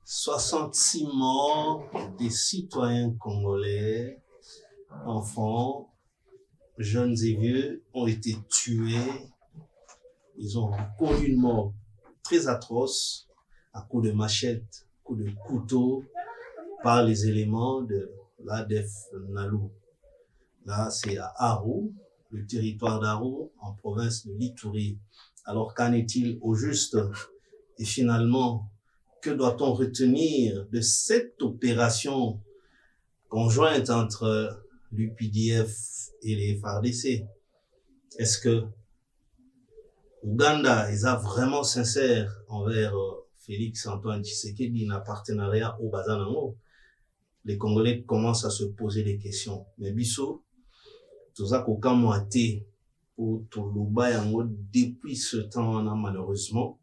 66 morts des citoyens congolais, enfants, jeunes et vieux, ont été tués. Ils ont connu une mort très atroce à coups de machette, coups de couteau par les éléments de l'ADF Nalu. Là, c'est à Aru, le territoire d'Aru, en province de l'Ituri. Alors, qu'en est-il au juste? Et finalement, que doit-on retenir de cette opération conjointe entre l'UPDF et les FARDC? Est-ce que Ouganda est vraiment sincère envers Félix Antoine Tshisekedi, un partenariat au Bazanango? Les Congolais commencent à se poser des questions. Mais biso, tout ça qu'aucun moité pour tout le yango depuis ce temps-là, malheureusement,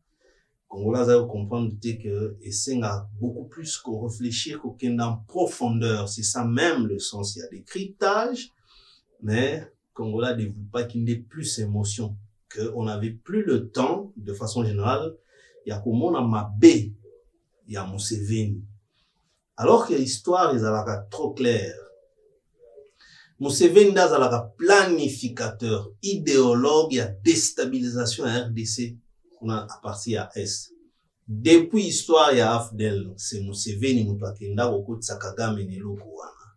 Congolais doivent comprendre que c'est beaucoup plus qu'on réfléchir qu'aucun en profondeur. C'est ça même le sens. Il y a des cryptages, mais Congolais ne développe pas qu'il n'y ait plus d'émotion, qu'on n'avait plus le temps, de façon générale. Il y a comme on a Mabé, il y a Museveni. Alors que l'histoire est trop claire. Museveni est un planificateur, idéologue, il y a déstabilisation à RDC. À partir à Est. Depuis l'histoire, il y a Afdel, c'est Museveni, Moutakenda, Okotsa Kagame, Neloko wana.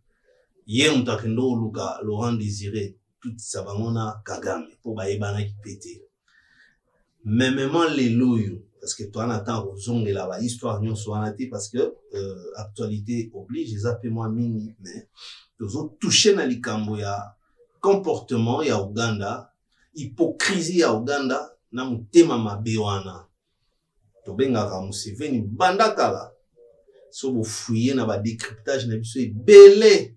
Yé Moutakenda, Luka, Laurent Désiré, tout ça, Bangona, Kagame, pour Baïbana qui pète. Mais même les loyaux, parce que toi, on attend aux ongles là-bas, histoire, nous sommes parce que, actualité oblige, les appels moi mini, mais, nous ont touché dans les cambo, il y a comportement, il y a Ouganda, hypocrisie à Ouganda, na mutema mabe wana tobengaka Museveni bandakala so bo fouiller na ba décryptage na biso ebele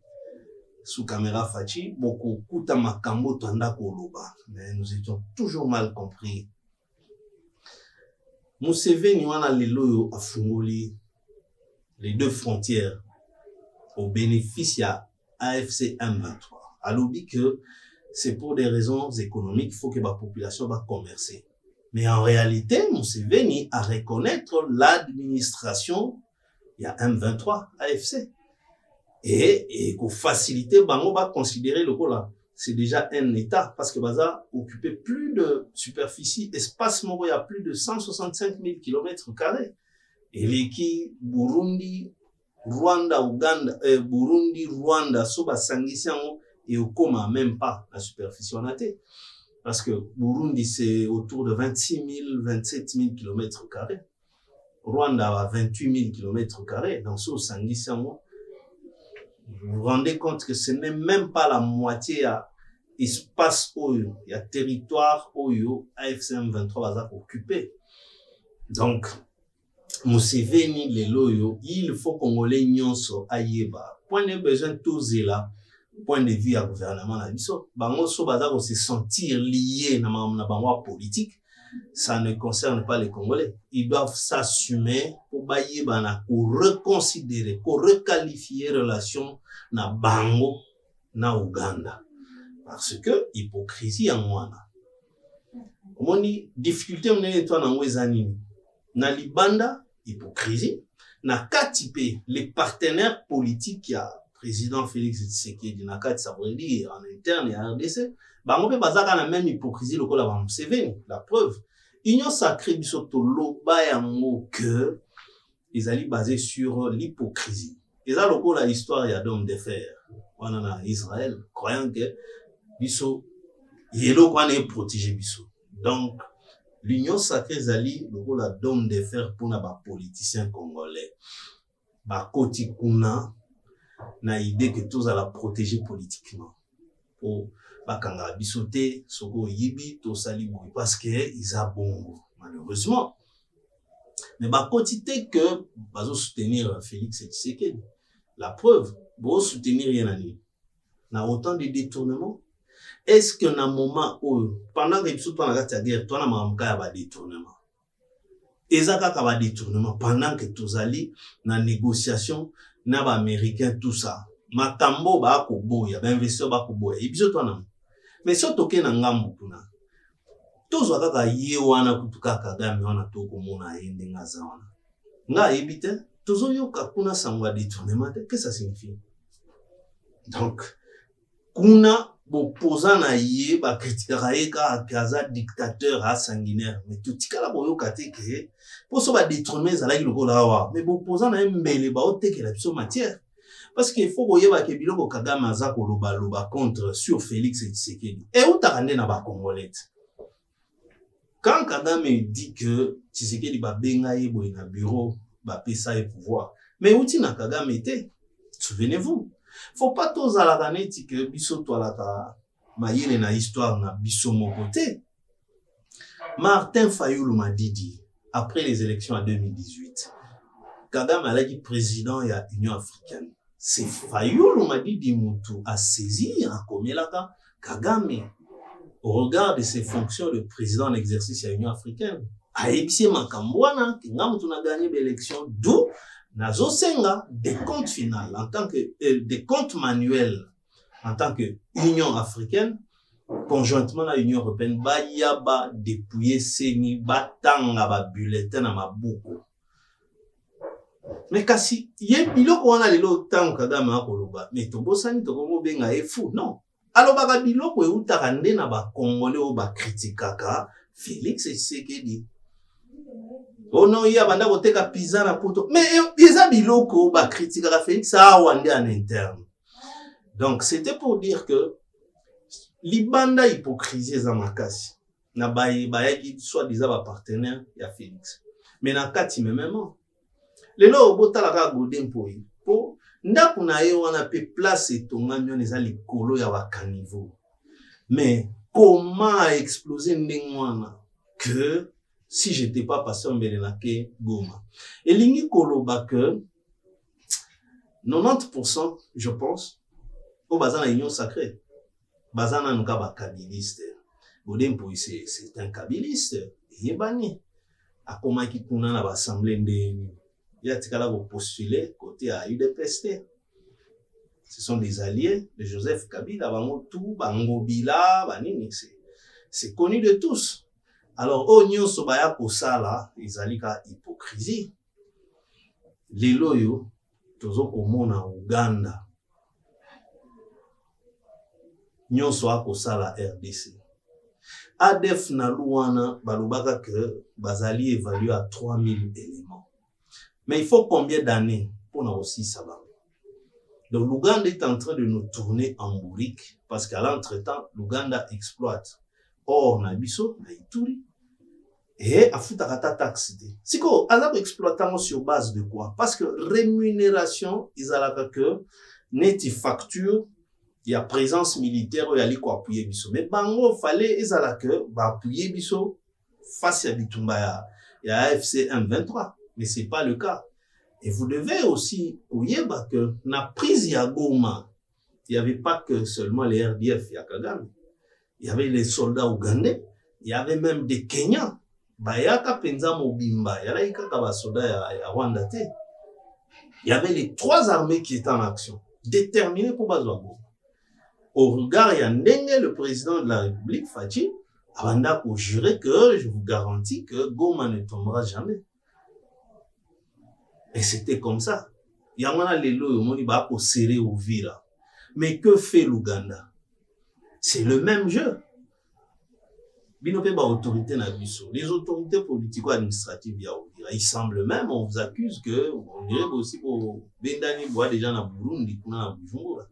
sous caméra fachi beaucoup kuta makambo tanda koloba, mais nous étions toujours mal compris. Museveni wana lelo yo afungoli les deux frontières au bénéfice ya AFC M23. Alobi que c'est pour des raisons économiques, il faut que la population va commercer. Mais en réalité, Museveni a reconnaître l'administration, il y a M23, AFC. Et pour faciliter, Bango va considérer le coup là. C'est déjà un État, parce que Baza occupait plus de superficie, espace Moro, il y a plus de 165 000 km². Et l'équipe Burundi, Rwanda, Ouganda, Burundi, Rwanda, Soba Sangisiango, et au coma même pas la superficie on a été. Parce que Burundi, c'est autour de 26 000, 27 000 km². Rwanda a 28 000 km². Dans ce Sangisiango, vous vous rendez compte que ce n'est même pas la moitié à espace Oyo, il y a territoire Oyo, AFCM 23 va occuper. Donc, Museveni, les loyo, il faut qu'on les nyonso ayeba. Point de besoin tous là. Point de vue à gouvernement na biso bango so baza ko se sentir liés na bango politique, ça ne concerne pas les Congolais. Ils doivent s'assumer pour bailler bana pour reconsidérer, pour requalifier relation na bango na Ouganda, parce que hypocrisie en wana omoni difficulté mnene to na ngwezani na libanda hypocrisie na katipe les partenaires politiques ya président Félix Tshisekedi na kati ça veut dire en interne à RDC bango pe bazaka na même hypocrisie lokola ba Museveni. La preuve union sacrée biso to loba yango que ils allaient basés sur l'hypocrisie. Et ça lokola histoire ya d'homme de fer wana na Israël croyant que biso yelo kwa na protéger biso. Donc l'union sacrée zali lokola d'homme de fer pour na ba politiciens congolais ba koti kuna na idée que tous à la protéger politiquement pour bakanga bisoté soko yibi to salibo parce que ils a bon malheureusement. Mais ba quantité que bazo soutenir Félix Tshisekedi. La preuve bo soutenir yanani na autant de détournements. Est-ce que na moment où pendant que biso to na kati ya guerre to na mamuka ya ba détournement ezaka ka ba détournement pendant que tozali na négociation na ba américain tout ça makambo ba ko boya ba investisseur ba ko boya ibiso to na mais so toke na ngambu kuna tozo kaka ye wana kutuka Kagame wana to komona yende ngaza wana nga ebite tozoyoka kuna sangwa détournement, qu'est-ce que ça signifie? Donc, kuna bopoza na ye ba kritikaka ye ka kaza dictateur a sanguinaire, mais totikala boyoka te ke poso ba détournement ezalaki lokola awa, mais bopoza na ye mbele ba otekela biso matière. Parce qu'il faut boyeba ke biloko Kagame aza koloba contre sur Félix Tshisekedi. Et utaka nde na ba Congolais. Quand Kagame dit que Tshisekedi ba benga ye boye na bureau ba pesa ye pouvoir, mais uti na Kagame était, souvenez-vous. Faut pas tous à la raneti que biso toalaka mayele na histoire na biso moko te. Martin Fayulu m'a dit après les élections en 2018, Kagame alaki président ya Union africaine. C'est Fayulu m'a dit Moutou a saisi a komelaka Kagame au regard de ses fonctions de président en exercice à l'Union africaine. A ebisi makambwana kinga mutu na gagné l'élection d'où nazo senga des comptes finales en tant que des comptes manuels en tant que Union africaine conjointement la Union européenne ba yaba dépouiller seni batanga ba bulletin na mabuku. Mais kasi ye biloko wana lelo tango Kagame akoloba mais tobosani tokomo benga efu non alobaka biloko eutaka nde na ba Congolais o ba kritikaka Félix Tshisekedi. Oh non, il y a banda koteka pizza na poto. Mais pizza biloko ba kritikaka Félix awa nde en interne. Donc c'était pour dire que libanda hypocrisie za makasi na bayaki soit disant ba partenaire ya Félix. Mais na kati memement lelo botalaka godin po ndako na ye wana pe place etongami wana eza likolo ya bakaniveau. Mais comment exploser ndenge wana que si j'étais pas passé en Belenake Goma. Et lingi koloba que 90% je pense au bazana union sacrée. Bazana nuka ba kabiliste. Godin po c'est un kabiliste. Yebani akomaki kuna na ba assemblée ndeni. Il y a tikala ko postuler côté à UDPST. Ce sont des alliés de Joseph Kabila, bango tout, bango bila, banini, c'est connu de tous. Alors, au nyonso baya kosala, izalika hypocrisie. Lelo yo, tozo komona Uganda. Nyonso akosala RDC. ADF na luana, balubaka que bazali évalué à 3000 éléments. Mais il faut combien d'années pour nous aussi savoir? Donc l'Ouganda est en train de nous tourner en bourrique parce qu'à l'entretemps, l'Ouganda exploite. Or, Nabiso, Naituri, et à foutakata taxe. Si qu'on a exploitant sur base de quoi? Parce que rémunération, ils ont que net facture, il y a présence militaire, il y a quoi appuyer biso. Mais bango, fallait, ils ont que, appuyer biso face à Bitumba, il y a AFC M23. Mais c'est pas le cas. Et vous devez aussi oublier que na prise ya Goma, il y avait pas que seulement les RDF ya Kagame. Il y avait les soldats ougandais, il y avait même des Kenyans. Bayaka penza mobimba, il y avait kaka soldats ya Rwanda te. Il y avait les 3 armées qui étaient en action, déterminées pour bazwa Goma. Au regard ya ndenge le président de la République Fachi abanda ko jurer que je vous garantis que Goma ne tombera jamais. Et c'était comme ça. Yamana lelo yomoni ba ko serrer Uvira. Mais que fait l'Ouganda? C'est le même jeu. Binope ba autorité na biso. Les autorités politico-administratives ya Uvira, il semble même, on vous accuse que on dirait aussi pour bendani bois déjà na Burundi kuna na Bujumbura.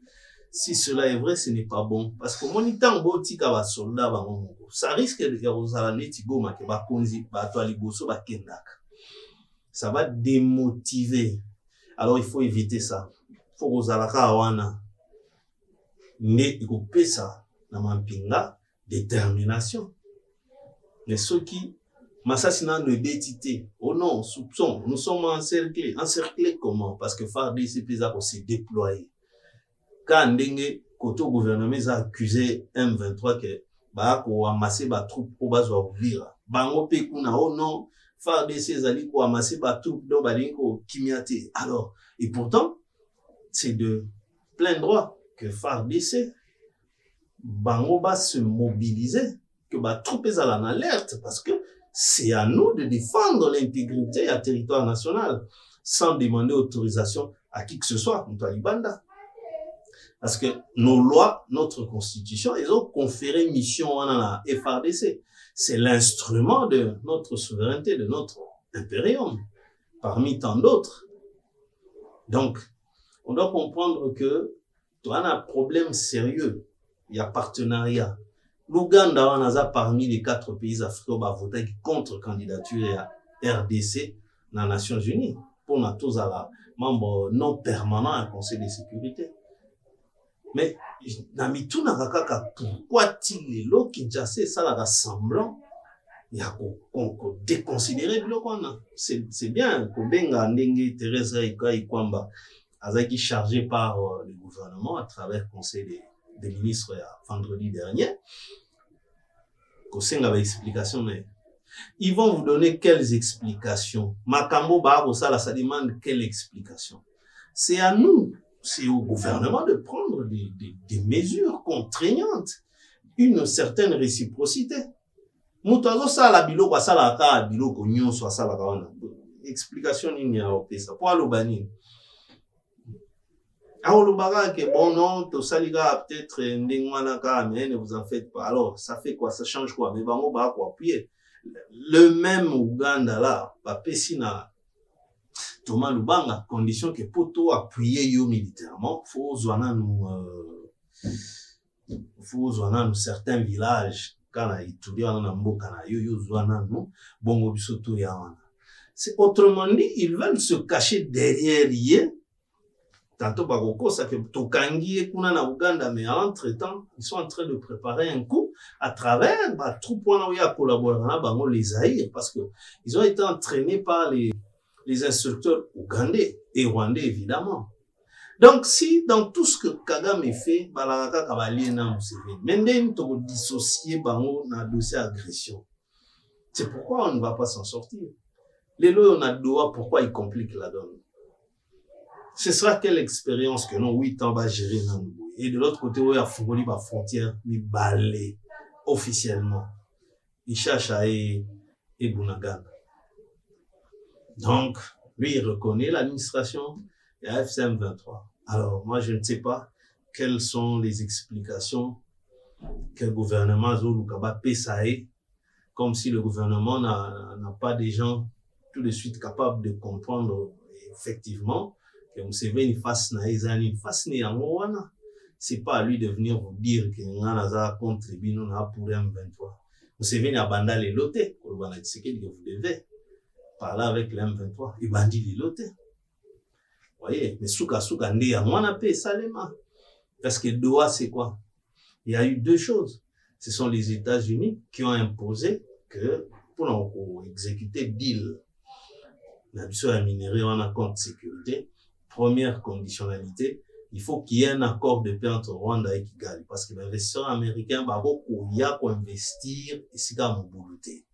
Si cela est vrai, ce n'est pas bon parce que monitant botika ba soldat ba ngoko. Ça risque de kozala neti Goma ke ba konzi ba to aliboso ba kendaka. Ça va démotiver. Alors, il faut éviter ça. Il faut que vous ayez mais il faut ça na mampinga détermination. Mais ceux qui m'assassinent ne bétité. Oh non, soupçon. Nous sommes encerclés. Encerclés comment? Parce que FARDC s'est déployé. Quand ndenge koto gouvernement a accusé M23 que ba ko amasser ba troupe pour bazwa Uvira. Bango pe kuna oh non. FARDC zali ko amasser ba troupe do balingo kimiate. Alors, et pourtant, c'est de plein droit que FARDC bango va se mobiliser, que ba troupe est en alerte parce que c'est à nous de défendre l'intégrité du territoire national. sans demander autorisation à qui que ce soit, Moutalibanda. Parce que nos lois, notre constitution, ils ont conféré mission à la FARDC. C'est l'instrument de notre souveraineté, de notre impérium, parmi tant d'autres. Donc, on doit comprendre que tu as un problème sérieux. Il y a partenariat. L'Ouganda, on a parmi les 4 pays africains qui ont voté contre candidature à RDC dans les Nations Unies. Pour nous tous à la membre non permanent au Conseil de sécurité. Mais, pourquoi il est Kinshasa, ça la semblant, il y a qu'on déconsidérer le qu'on c'est bien, qu'on benga ndenge Thérèse Ikwamba, qui chargé par le gouvernement à travers le Conseil des ministres vendredi dernier, qu'on s'enga explication, mais ils vont vous donner quelles explications? Makambo Baro, ça demande quelle explication? C'est à nous, c'est au gouvernement de prendre des mesures contraignantes, une certaine réciprocité. Moutazo ça la biloko ça la ka biloko nyonso ça la ka explication ni ya opesa pour alobani. Aolobara que bon non to saliga peut-être ndengwana ka mais ne vous en faites pas. Alors ça fait quoi, ça change quoi? Mais bango ba quoi appuyer. Le même Ouganda là, papesi na Thomas Lubanga, condition que poto appuyer yo militairement, faut zwana nous certains villages kana itulia na mboka na yo zwana nous bongo bisoto ya wana. C'est autrement dit, ils veulent se cacher derrière yé. Tantôt bagoko ça que tokangi kuna na Ouganda, mais entre-temps, ils sont en train de préparer un coup à travers troupe wana ya collaborer na bango les Zaïre, parce que ils ont été entraînés par les instructeurs ougandais et rwandais évidemment. Donc si dans tout ce que Kagame fait, balaka kabali na Museveni, menden to dissocier bango na dossier agression. C'est pourquoi on ne va pas s'en sortir. Les lois on a doigt, pourquoi ils compliquent la donne? Ce sera quelle expérience que nous 8 ans va gérer nan. Et de l'autre côté, où il y a Fongoli ba frontière mi balé officiellement. Ishacha et Bunagana. Donc, lui, il reconnaît l'administration de la FCM 23. Alors, moi, je ne sais pas quelles sont les explications que le gouvernement Zolukaba Pesae, comme si le gouvernement n'a pas des gens tout de suite capables de comprendre effectivement que Museveni face na ezani face ni yangoana. C'est pas à lui de venir vous dire que Nganaza contre Bino na pour M23. Museveni a bandé les lotés, que vous devez parler avec le M23, il bandit les lotés. Voyez, mais souka nde ya mwana pe salema. Parce que Doha, c'est quoi? Il y a eu 2 choses. Ce sont les États-Unis qui ont imposé que pour exécuter deal, la mission à minerai en accord de sécurité, première conditionnalité, il faut qu'il y ait un accord de paix entre Rwanda et Kigali. Parce que l'investisseur américain va beaucoup investir ici à Mobutu.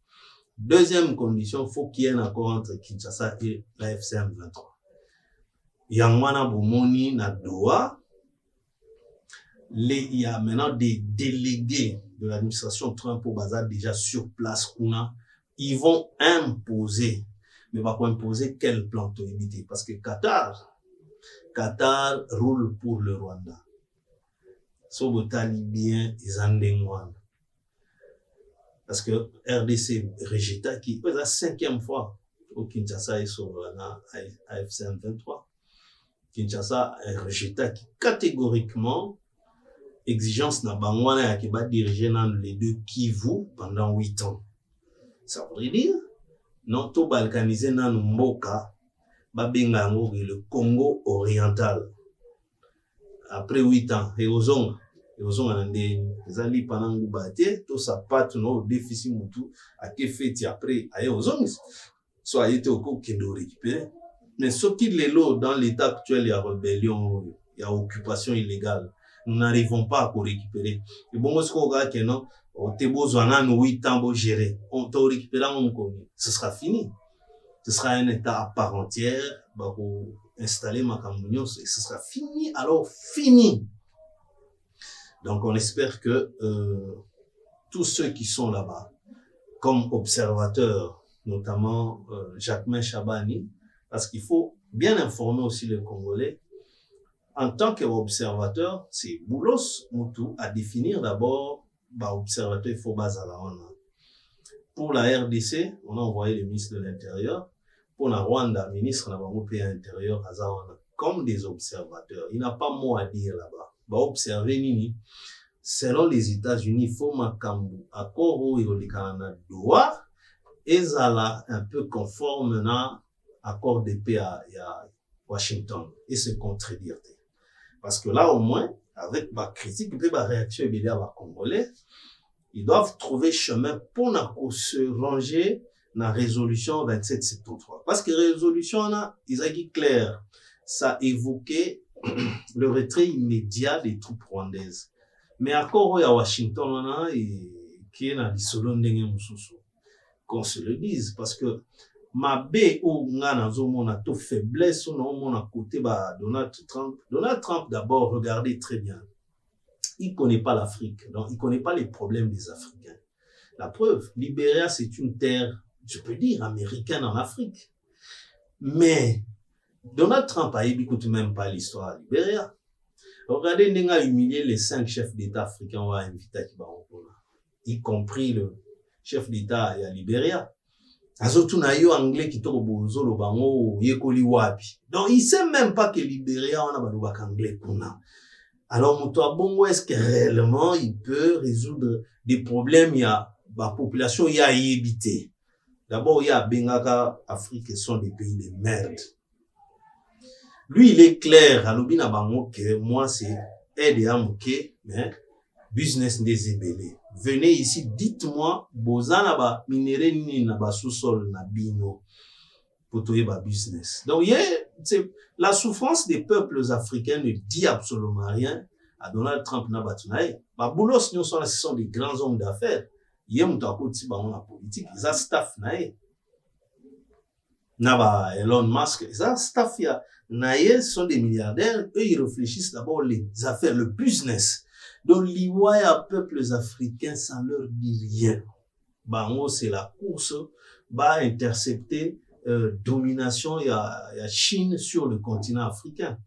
Deuxième condition, il faut qu'il y ait un accord entre Kinshasa et la FCM 23. Yangwana Bomoni na Doha, il y a maintenant des délégués de l'administration Trump au bazar déjà sur place. Ils vont imposer, mais va pas imposer quel plan to éviter. Parce que Qatar roule pour le Rwanda. Sobota libyen et Zandengwan. Parce que RDC Regita qui est la 5e fois au Kinshasa et sur la AFCM 23. Kinshasa Regita qui catégoriquement exigence na bangwana qui va diriger dans les 2 Kivu pendant 8 ans. Ça voudrait dire non to balkaniser dans mboka babenga ngo le Congo oriental. Après 8 ans et ozonga nande ezali panangu batie to sapato no déficit mutu akefeti après aye ozonga soit été au kendo récupérer. Mais ce qui les lots dans l'état actuel il y a rébellion, il y a occupation illégale. Nous n'arrivons pas à récupérer. Et bon, ce qu'on a que non, on te besoin de 8 ans pour gérer. On te récupère, ce sera fini. Ce sera un état à part entière, pour installer ma camunion, ce sera fini, alors fini. Donc on espère que tous ceux qui sont là-bas, comme observateurs, notamment Jacquemain Chabani, parce qu'il faut bien informer aussi les Congolais. En tant qu'observateur, c'est Boulos Moutou à définir d'abord l'observateur, il faut bazala. Pour la RDC, on a envoyé le ministre de l'Intérieur. Pour la Rwanda, ministre de l'Intérieur, comme des observateurs. Il n'a pas mot à dire là-bas. Observer Nini. Selon les États-Unis, il faut makambu accord où il y a droit et ça un peu conforme à accord de paix à Washington et se contredire. Parce que là, au moins, avec ma critique et ma réaction immédiate à Congolais, ils doivent trouver chemin pour se ranger dans la résolution 2773. Parce que la résolution, ils ont dit clair, ça évoquait le retrait immédiat des troupes rwandaises. Mais accord à Washington, qui est dans l'isolo ndenge mususu, qu'on se le dise, parce que mabe ou ngana zomona to faiblesse ou non mon à côté Donald Trump. Donald Trump d'abord, regardez très bien, il connaît pas l'Afrique, donc il connaît pas les problèmes des Africains. La preuve, Libéria c'est une terre, je peux dire, américaine en Afrique, mais Donald Trump a écouté même pas l'histoire de Libéria. Regardez, il a humilié les 5 chefs d'État africains à inviter y compris le chef d'État à Libéria. Azotuna yo anglais qui toko bozolo bango yekoli wapi. Donc il sait même pas que Libéria on a balobak anglais kuna. Alors muto abongo est-ce que réellement il peut résoudre des problèmes il y a la population il y a yébité. D'abord il y a Bengaka Afrique sont des pays de merde. Lui il est clair alobina bango que moi c'est aide à mouké mais business des ébélés. Venez ici, dites-moi, bozana ba minéré ni na ba sous-sol na bino pour toyer ba business. Donc, la souffrance des peuples africains ne dit absolument rien à Donald Trump na batunaye. Ba boulos nous ce sont des grands hommes d'affaires. Yé mouta koti ba on la politique, ils ont staff naye. Na ba Elon Musk, ils ont staff ya. Naye sont des milliardaires, eux ils réfléchissent d'abord les affaires, le business. Donc, l'Ivoire peuples africains, ça leur dit rien. Bango, c'est la course, intercepter, domination, il y a Chine sur le continent africain.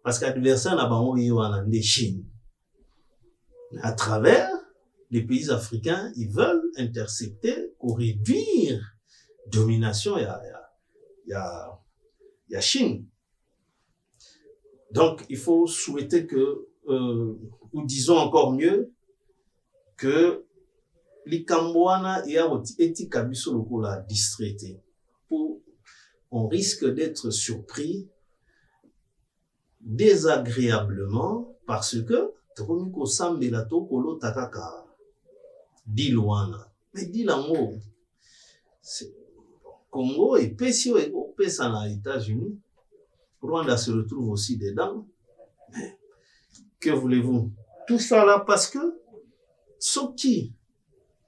Parce qu'adversaire, n'a bango, il y a des Chine. À travers les pays africains, ils veulent intercepter ou réduire domination, il y a Chine. Donc, il faut souhaiter que ou disons encore mieux que les Cambouana et Eti Kabiso Lokola distraité. On risque d'être surpris désagréablement parce que Tromiko Sambelato Kolo Takaka dit Luana. Mais dit l'amour. Congo et Pessio et Pessa aux États-Unis. Rwanda se retrouve aussi dedans. Mais que voulez-vous? Tout ça là parce que, ce qui,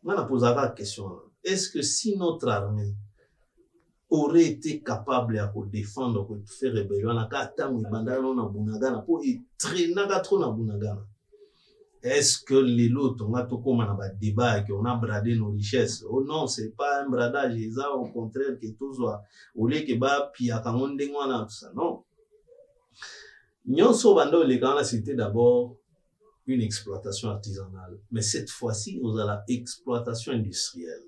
on a posé la question, est-ce que si notre armée aurait été capable de défendre, de faire rébellion, est-ce que les lots, on a tout comme un débat, qu'on a bradé nos richesses? Oh non, c'est pas un bradage, au contraire, que tout soit, au lieu que bah, puis à tout ça, non. Nyonso bando les gars, c'était d'abord une exploitation artisanale. Mais cette fois-ci, on a l'exploitation industrielle.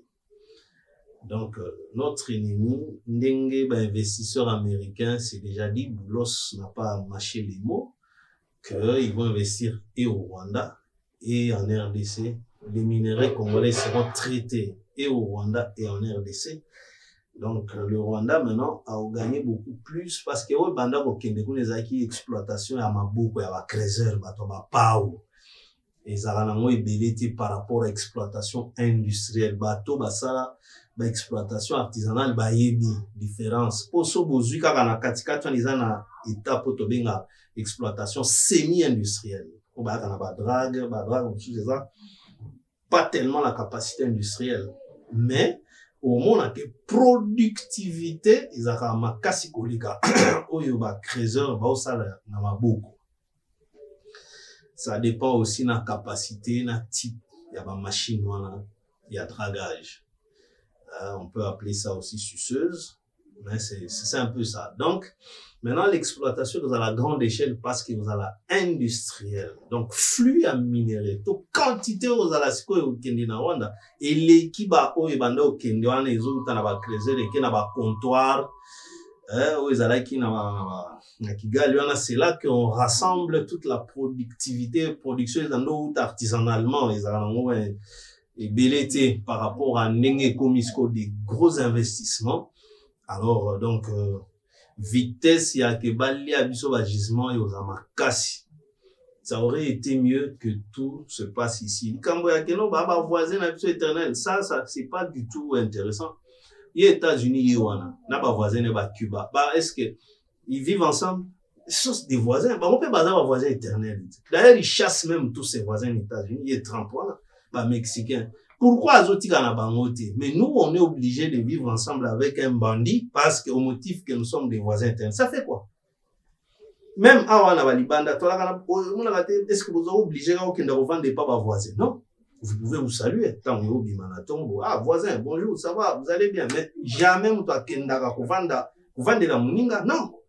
Donc, notre ennemi, Ndenge, investisseur américain, c'est déjà dit, Boulos n'a pas mâché les mots, qu'ils vont investir et au Rwanda et en RDC. Les minerais congolais seront traités et au Rwanda et en RDC. Donc, le Rwanda, maintenant, a gagné beaucoup plus parce que, banda ko kende ko nezaki exploitation ya maboko ya ba creuser bato ba pao. Ezala nango ebeleti par rapport à exploitation industrielle. Bato basala ba exploitation artisanale ba yebi différence. Poso bozui kaka na katikati wana na étape to benga exploitation semi-industrielle. Ko ba kana ba drague c'est ça. Pas tellement la capacité industrielle, mais au moins que productivité ezaka makasi kolika oyo ba creuser ba osala na maboko. Ça dépend aussi de la capacité, na type il y a ba machine wana, il y a dragage. On peut appeler ça aussi suceuse. Mais c'est un peu ça. Donc, maintenant, l'exploitation est à la grande échelle parce que vous avez industriel. Donc, flux à minerai. Donc, quantité aux alasiko et au Kendi na Rwanda. Et l'équipe à Oebanda au Kendi, on a les autres, on a creuser, les qui a comptoir, aux alaki na Kigali, c'est là qu'on rassemble toute la productivité, production, les artisanalement, les alangos, et belleté par rapport à Nenge Komisko, des gros investissements. Alors, donc, vitesse, il y a que Bali à Bisso Bagisement et aux Amakasi. Ça aurait été mieux que tout se passe ici. Quand il y a Baba voisin à Bisso éternel, ça, c'est pas du tout intéressant. Il y a États-Unis, il y a n'a pas voisin, il y a Cuba. Est-ce que ils vivent ensemble? Ce sont des voisins. On peut pas avoir voisin éternel. D'ailleurs, ils chassent même tous ces voisins aux États-Unis. Il y a 30 points, Mexicains. Pourquoi Azotika na bangote? Mais nous, on est obligés de vivre ensemble avec un bandit parce qu'au motif que nous sommes des voisins internes. Ça fait quoi? Même Awa na Balibanda, est-ce que vous êtes obligés de revendre des pas voisins? Non. Vous pouvez vous saluer. Tant que vous ah, voisin, bonjour, ça va, vous allez bien. Mais jamais vous vendre la muninga. Non.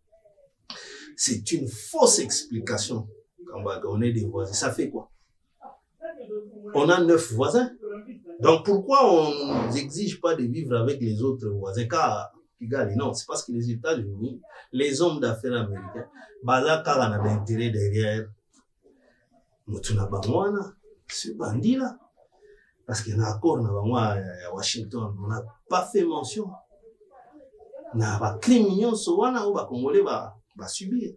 C'est une fausse explication. Quand on est des voisins, ça fait quoi? On a 9 voisins. Donc, pourquoi on n'exige pas de vivre avec les autres voisins? Car, Kigali, non, c'est parce que les États-Unis, les hommes d'affaires américains, Baza Kara n'a d'intérêt derrière Mutuna Bangwana, ce bandit-là. Parce qu'il y a un accord à Washington, on n'a pas fait mention. On n'a pas criminel, on n'a pas Congolais va subir.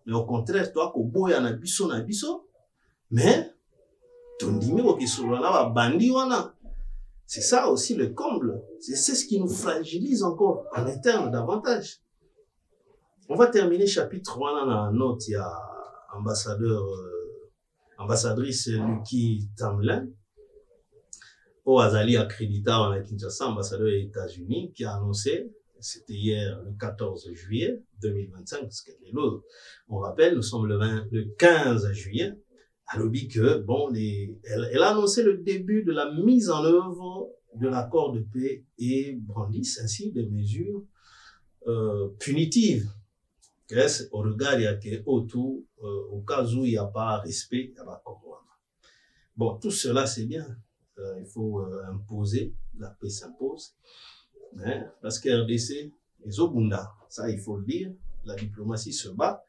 Mais au contraire, toi, Kobo, il y a un biso, mais, ton numéro qui est sur là, bandit, c'est ça aussi le comble. C'est ce qui nous fragilise encore en interne davantage. On va terminer chapitre 1 dans la note. Il y a ambassadrice Lucky Tamlin, au Azali accrédita en Kinshasa, ambassadeur des États-Unis, qui a annoncé, c'était hier le 14 juillet 2025, parce que on rappelle, nous sommes le 15 juillet, à l'objet que, bon, elle a annoncé le début de la mise en œuvre de l'accord de paix et brandisse ainsi des mesures punitives. Au regard, il y a que autour, au cas où il n'y a pas respect, il n'y a pas comprendre. Bon, tout cela, c'est bien. Il faut imposer, la paix s'impose. Hein, parce que RDC, les Obunda, ça, il faut le dire, la diplomatie se bat.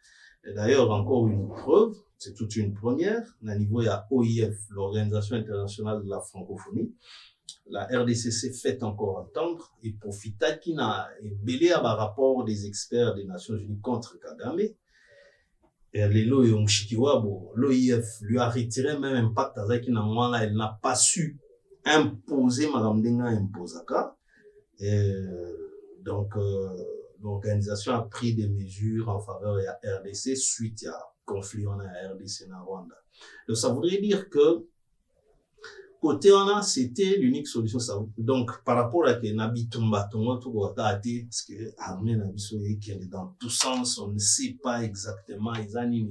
Et d'ailleurs, encore une preuve, c'est toute une première. À niveau, il y a OIF, l'Organisation internationale de la francophonie. La RDCC fait encore entendre et profita qui n'a belé à rapport des experts des Nations Unies contre Kagame. Et l'OIF lui a retiré même impact à qui elle n'a pas su imposer Madame Denga imposaka. Donc, l'organisation a pris des mesures en faveur de la RDC suite à conflit en RDC en Rwanda. Donc, ça voudrait dire que côté on a, c'était l'unique solution. Donc, par rapport à que Nabitumba, parce que l'armée qui est dans tous sens, on ne sait pas exactement les années.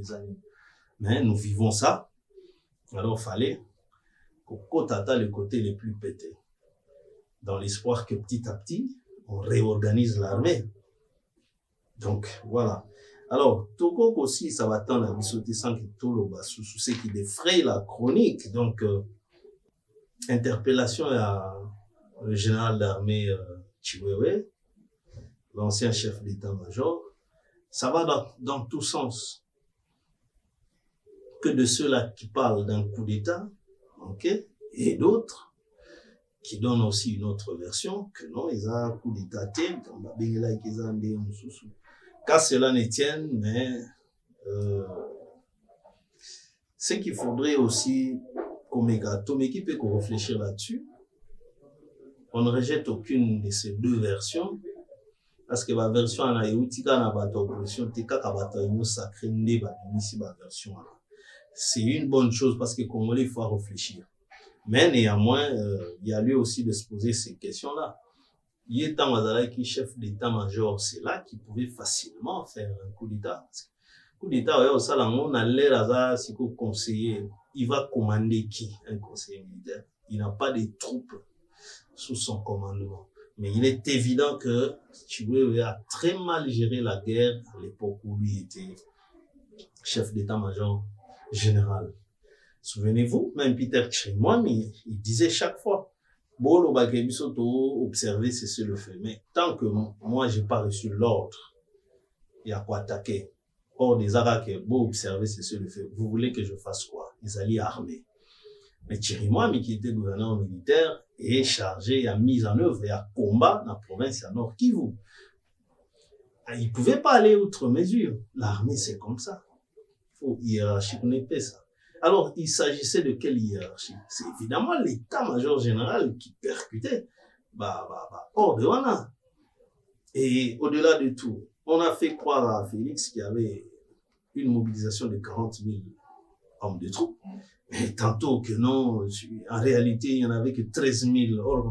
Mais nous vivons ça. Alors, il fallait qu'on tata le côté le plus pété. Dans l'espoir que petit à petit, on réorganise l'armée. Donc, voilà. Alors, Togo aussi, ça va tendre à bisouter sans que tout sous ce qui défraye la chronique. Donc, interpellation à le général d'armée Chiwewe, l'ancien chef d'état-major. Ça va dans tout sens. Que de ceux-là qui parlent d'un coup d'état, ok, et d'autres qui donnent aussi une autre version, que non, ils ont un coup d'état tel, qu'à cela ne tienne, mais ce qu'il faudrait aussi comme équipe peut réfléchir là-dessus. On ne rejette aucune de ces deux versions, parce que la version en Aïoutika n'a pas d'opposition, c'est une bonne chose parce que Congolais, il faut réfléchir. Mais néanmoins, il y a lieu aussi de se poser ces questions-là. Il est temps qui chef d'état-major, c'est là qu'il pouvait facilement faire un coup d'état. Coup d'état, on a l'air à ce qu'au conseiller, il va commander qui? Un conseiller militaire. Il n'a pas de troupes sous son commandement. Mais il est évident que Chiwewe a très mal géré la guerre à l'époque où lui était chef d'état-major général. Souvenez-vous, même Peter Chirimwami, il disait chaque fois, Bolo Bakebisoto, observer, c'est le fait. Mais tant que moi, j'ai pas reçu l'ordre, il y a quoi attaquer. Or, des Arabes, beau observer, c'est le fait. Vous voulez que je fasse quoi? Les alliés armés. Mais Chirimwami, qui était gouverneur militaire, est chargé à mise en œuvre et à combat dans la province à Nord Kivu. Il ne pouvait pas aller outre mesure. L'armée, c'est comme ça. Il faut hiérarchie, on épais ça. Alors, il s'agissait de quelle hiérarchie? C'est évidemment l'état-major général qui percutait. Hors de Wana. Et au-delà de tout, on a fait croire à Félix qu'il y avait une mobilisation de 40 000 hommes de troupes. Mais tantôt que non, en réalité, il n'y en avait que 13 000. Or,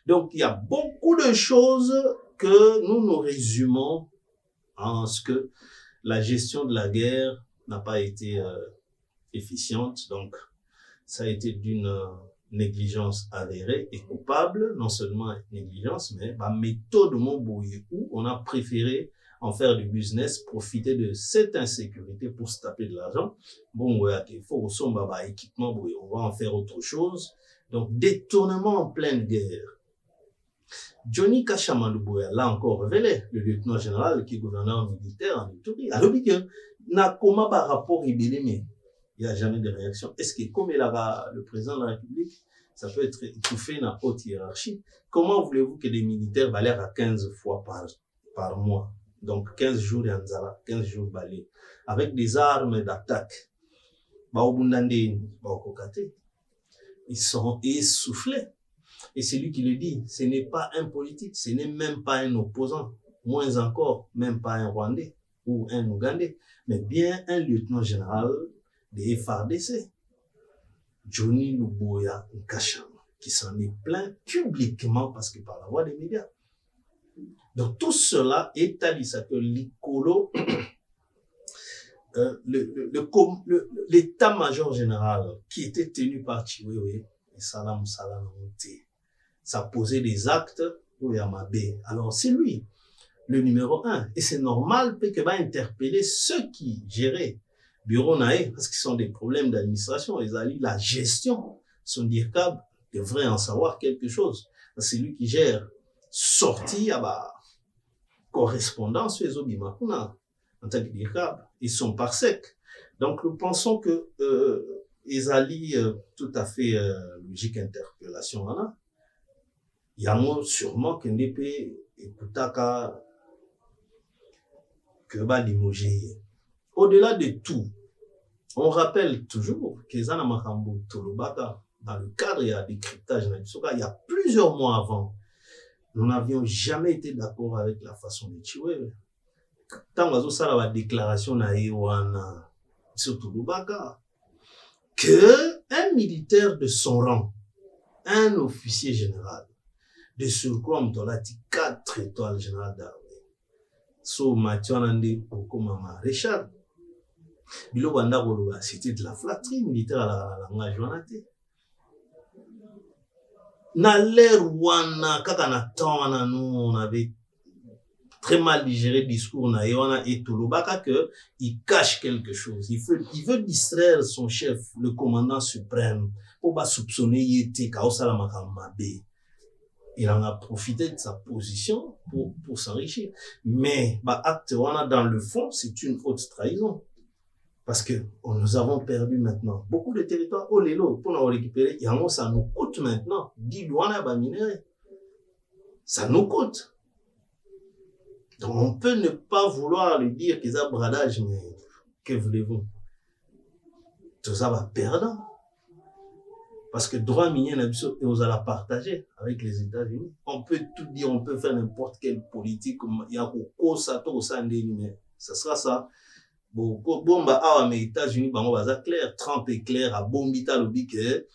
donc, il y a beaucoup de choses que nous résumons en ce que la gestion de la guerre n'a pas été efficiente. Donc, ça a été d'une négligence avérée et coupable, non seulement négligence, mais méthode où on a préféré en faire du business, profiter de cette insécurité pour se taper de l'argent. Bon, il faut équipement, on va en faire autre chose. Donc, détournement en pleine guerre. Johnny Kashamanduboya l'a encore révélé, le lieutenant général qui est gouverneur militaire en Ituri. Alors, il n'a comment par rapport il n'y a jamais de réaction. Est-ce que, comme le président de la République, ça peut être étouffé dans la haute hiérarchie? Comment voulez-vous que des militaires valèrent à 15 fois par mois? Donc, 15 jours d'Anzala, 15 jours balai, avec des armes d'attaque. Ils sont essoufflés. Et c'est lui qui le dit, ce n'est pas un politique, ce n'est même pas un opposant, moins encore, même pas un Rwandais ou un Ougandais, mais bien un lieutenant général des FARDC, Johnny Luboya Nkashama, qui s'en est plaint publiquement parce que par la voix des médias. Donc tout cela établit que l'Icolo, l'état-major général qui était tenu par Chiwewe, et Salam ça posait des actes pour Yamabé. Alors c'est lui, le numéro 1. Et c'est normal que va interpeller ceux qui géraient Bureau Naé, parce qu'ils sont des problèmes d'administration. Les alliés, la gestion, son DIRCAB devrait en savoir quelque chose. C'est lui qui gère sortie correspondance les Obimakuna en tant que DIRCAB. Ils sont par sec. Donc nous pensons que les alliés, tout à fait logique interpellation là. Il y a sûrement qu'un épée écoutaka que va limoger. Au-delà de tout, on rappelle toujours que Zana Makambo Tolobaka, dans le cadre de décryptage, il y a plusieurs mois avant, nous n'avions jamais été d'accord avec la façon de tuer. Tant que la déclaration sur Tolobaka, que un militaire de son rang, un officier général, de surcroît, on a dit 4 étoiles générales d'armée. So, Mathieu Nande, Okomama, Richard. Bilo Wanda Goloba, c'était de la flatterie militaire à la langage. Na l'ère wana, kakana tana, nous, on avait très mal digéré le discours na Yoana et Tolobaka que il cache quelque chose. Il veut distraire son chef, le commandant suprême, pour pas soupçonner Yeti Kaosala Makamabe. Il en a profité de sa position pour s'enrichir. Mais, acte wana dans le fond, c'est une haute trahison. Parce que nous avons perdu maintenant beaucoup de territoires. Oh, lélo, pour nous récupérer, ça nous coûte maintenant. Ça nous coûte. Donc, on peut ne pas vouloir lui dire qu'ils ont bradage, mais que voulez-vous? Tout ça va perdre. Parce que droit minier, et on la partager avec les États-Unis. On peut tout dire, on peut faire n'importe quelle politique. Il y a mais ça sera ça. Bon, mais États-Unis, clair. Trump est clair, à Bombita, le que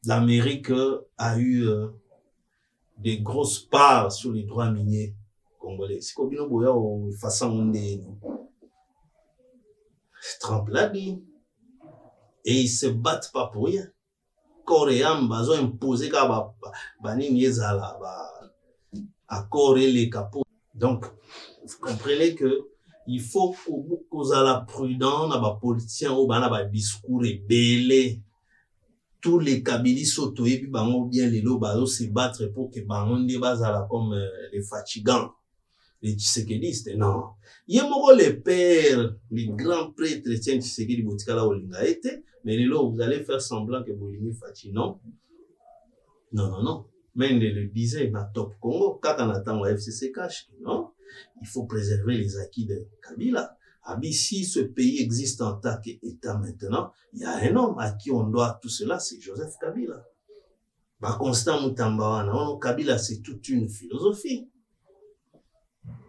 l'Amérique a eu des grosses parts sur les droits miniers congolais. Si Kobino Boya, façon Trump l'a dit. Et ils se battent pas pour rien. corps et âme, bazo imposer ka banini ezala accord et les capots. Donc, vous comprenez que il faut que la prudent na ba politiciens ou na ba discours rebelle. Tous les Kabylie s'autoyer puis bango bien les lots bazo se battre pour que bango ne bazala comme les fatigants, les tshisekidistes. Non. Yemoko les pères, les grands prêtres tiens Tshisekedi botikala olinga été, mais les lots vous allez faire semblant que bolimi fati. Non. Non, non, non. Même le disait na Top Congo, quand on attend la FCC cache, non? Il faut préserver les acquis de Kabila. Si ce pays existe en tant qu'État maintenant, il y a un homme à qui on doit tout cela, c'est Joseph Kabila. Par Constant Mutambawana, Kabila, c'est toute une philosophie.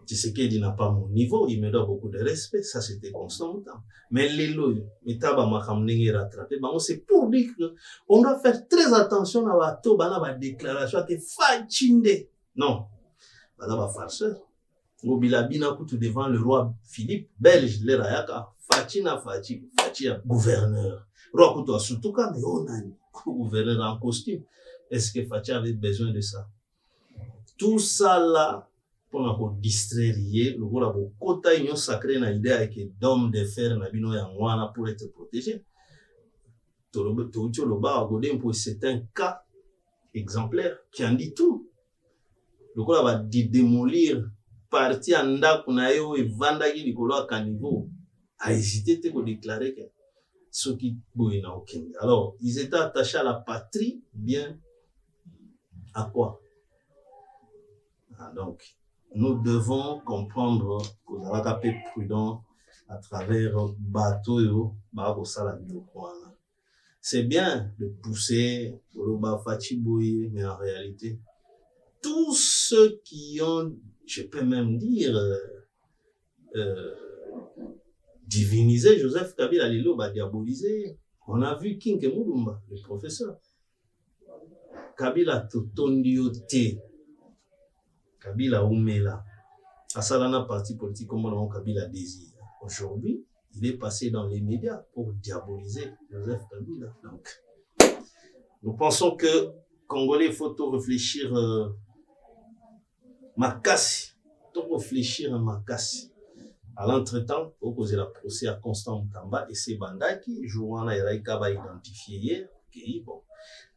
Tshisekedi n'a pas mon niveau, il me doit beaucoup de respect, ça c'était Constant Mutamba. Mais les lois, c'est pour dire qu'on doit faire très attention à la déclaration que Fachinde. Non, c'est farceur. Mobilabina Koutou devant le roi Philippe, belge, le Rayaka, Fatina gouverneur. Roi Koutou a surtout quand mais on a gouverneur en costume. Est-ce que Fatia avait besoin de ça? Tout ça là, pour nous distraire, le rôle a beaucoup quota union sacré na idée avec d'hommes de fer na bino yangwana pour être protégé. C'est un cas exemplaire qui en dit tout. Le rôle va démolir parti anda kuna yo evandaki likolo ya caniveau a hésité te ko déclarer que ceux qui boy na okende. Alors ils étaient attachés à la patrie, bien à quoi? Donc nous devons comprendre que nous avons été prudents à travers bateau yo ba ko sala biloko wana. C'est bien de pousser Oloba Fachiboye, mais en réalité tous ceux qui ont, je peux même dire, divinisé Joseph Kabila Lilo, diabolisé. On a vu King Mouloumba, le professeur. Kabila Totondiote. Kabila Oumela. Asalana parti politique comme on Kabila désire. Aujourd'hui, il est passé dans les médias pour diaboliser Joseph Kabila. Donc, nous pensons que Congolais, il faut tout réfléchir. Makassi, tout réfléchir à Makassi. À l'entretemps, pour poser la procès à Constant Mutamba et ses bandaki, Jouana et Raïka va identifier hier, okay, bon.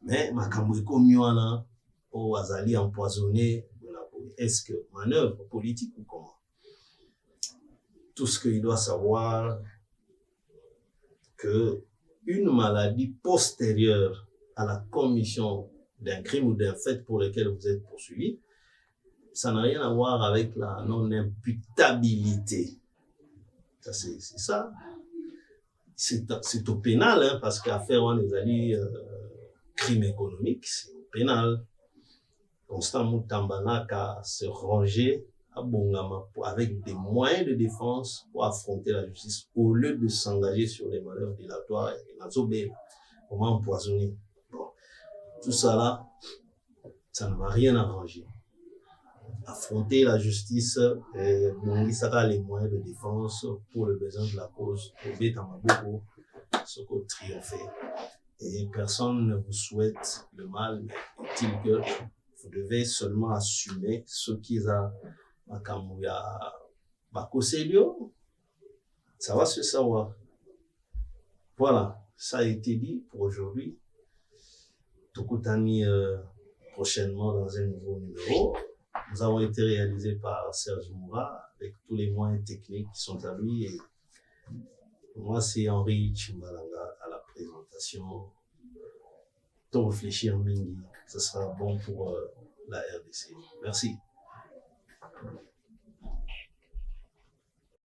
Mais Makambo est comme Yoana, au Azali empoisonné, est-ce que manœuvre politique ou comment? Tout ce qu'il doit savoir, que une maladie postérieure à la commission d'un crime ou d'un fait pour lequel vous êtes poursuivi, ça n'a rien à voir avec la non-imputabilité. Ça, c'est ça. C'est au pénal, hein, parce qu'affaire on les alliés crime économique, c'est au pénal. Constant Mutamba qu'à se ranger à Bongama avec des moyens de défense pour affronter la justice au lieu de s'engager sur les malheurs dilatoires et nazobé. Comment empoisonner? Bon, tout ça là, ça ne va rien arranger. Affronter la justice et ça les moyens de défense pour le besoin de la cause pour Betamaboko, ce qu'on triomphe. Et personne ne vous souhaite le mal, est-il que vous devez seulement assumer ce qu'ils ont à Kamouya Bakoselio. Ça va se savoir. Voilà, ça a été dit pour aujourd'hui. Tokutani prochainement dans un nouveau numéro. Nous avons été réalisés par Serge Moura avec tous les moyens techniques qui sont à lui. Et moi, c'est Henri Chimbalanga à la présentation. Tout réfléchir, Mingi. Ce sera bon pour la RDC. Merci.